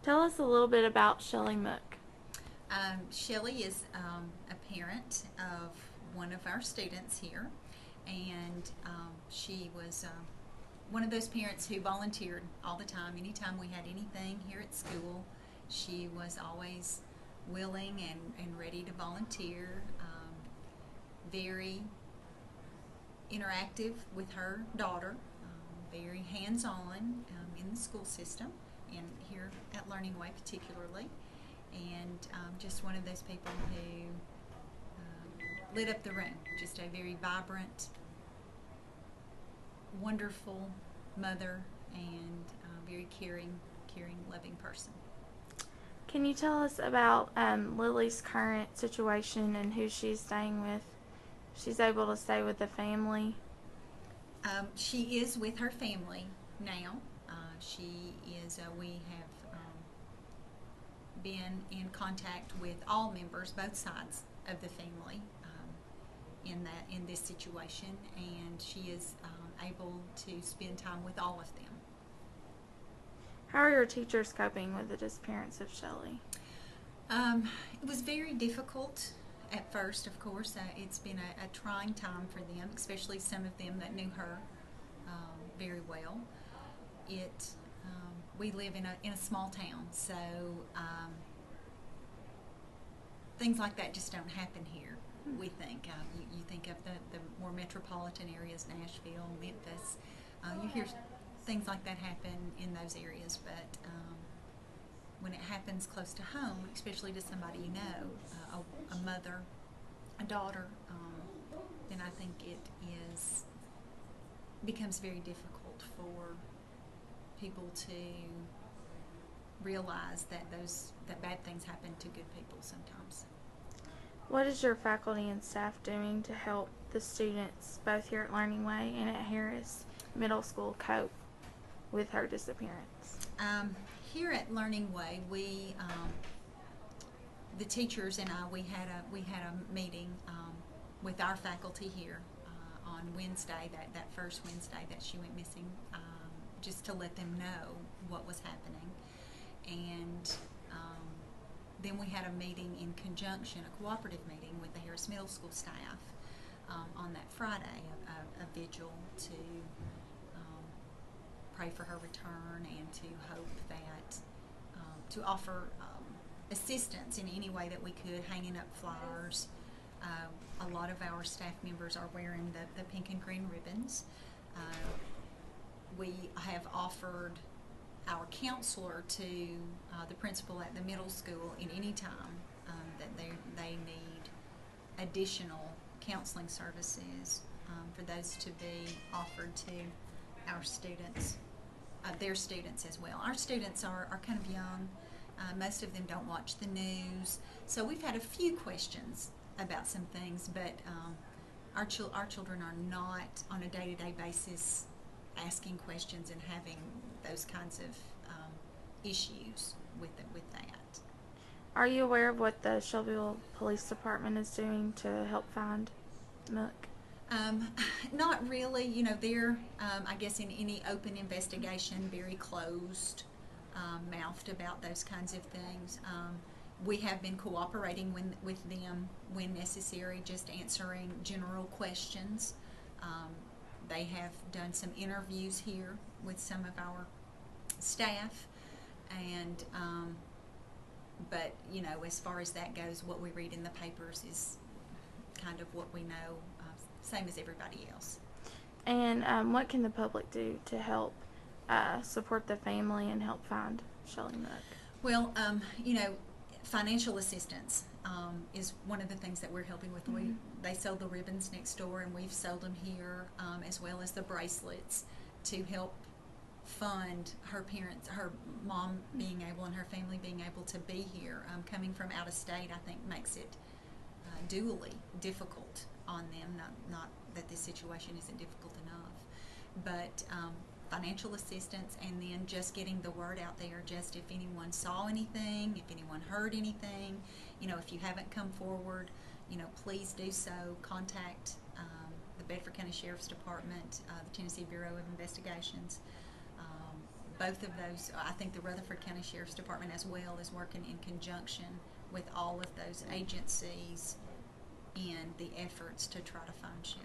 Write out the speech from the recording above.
Tell us a little bit about Shelley Mook. Shelley is a parent of one of our students here, and she was one of those parents who volunteered all the time. Anytime we had anything here at school, she was always willing and ready to volunteer. Very interactive with her daughter, very hands-on in the school system, and here at Learning Way particularly. And just one of those people who lit up the room. Just a very vibrant, wonderful mother, and very caring, loving person. Can you tell us about Lily's current situation and who she's staying with? She's able to stay with the family. She is with her family now. She is. We have been in contact with all members, both sides of the family, in this situation, and she is able to spend time with all of them. How are your teachers coping with the disappearance of Shelley? It was very difficult at first, of course. It's been a trying time for them, especially some of them that knew her very well. We live in a small town, so things like that just don't happen here. We think you think of the more metropolitan areas, Nashville, Memphis. You hear things like that happen in those areas, but when it happens close to home, especially to somebody you know, a mother, a daughter, then I think becomes very difficult for people to realize that bad things happen to good people sometimes. What is your faculty and staff doing to help the students, both here at Learning Way and at Harris Middle School, cope with her disappearance? Here at Learning Way, the teachers and I, we had a meeting with our faculty here on Wednesday, that first Wednesday that she went missing, just to let them know what was happening. And then we had a meeting in conjunction, a cooperative meeting with the Harris Middle School staff on that Friday, a vigil to pray for her return and to hope that, to offer assistance in any way that we could, hanging up flyers. A lot of our staff members are wearing the pink and green ribbons. We have offered our counselor to the principal at the middle school in any time that they need additional counseling services, for those to be offered to our students, their students as well. Our students are kind of young. Most of them don't watch the news, so we've had a few questions about some things, but our children are not on a day-to-day basis asking questions and having those kinds of issues with that. Are you aware of what the Shelbyville Police Department is doing to help find Mook? Not really. You know, they're, I guess, in any open investigation, very closed mouthed about those kinds of things. We have been cooperating with them when necessary, just answering general questions. They have done some interviews here with some of our staff, and but you know, as far as that goes, what we read in the papers is kind of what we know, same as everybody else. And what can the public do to help support the family and help find Shelley Mook? Well, you know, financial assistance is one of the things that we're helping with. Mm-hmm. They sell the ribbons next door, and we've sold them here, as well as the bracelets, to help fund her parents, her mom being able, and her family being able to be here. Coming from out of state, I think, makes it dually difficult on them. Not that this situation isn't difficult enough, but financial assistance, and then just getting the word out there. Just if anyone saw anything, if anyone heard anything, you know, if you haven't come forward, you know, please do so. Contact the Bedford County Sheriff's Department, the Tennessee Bureau of Investigations. both of those, I think the Rutherford County Sheriff's Department as well is working in conjunction with all of those agencies in the efforts to try to find Shelley.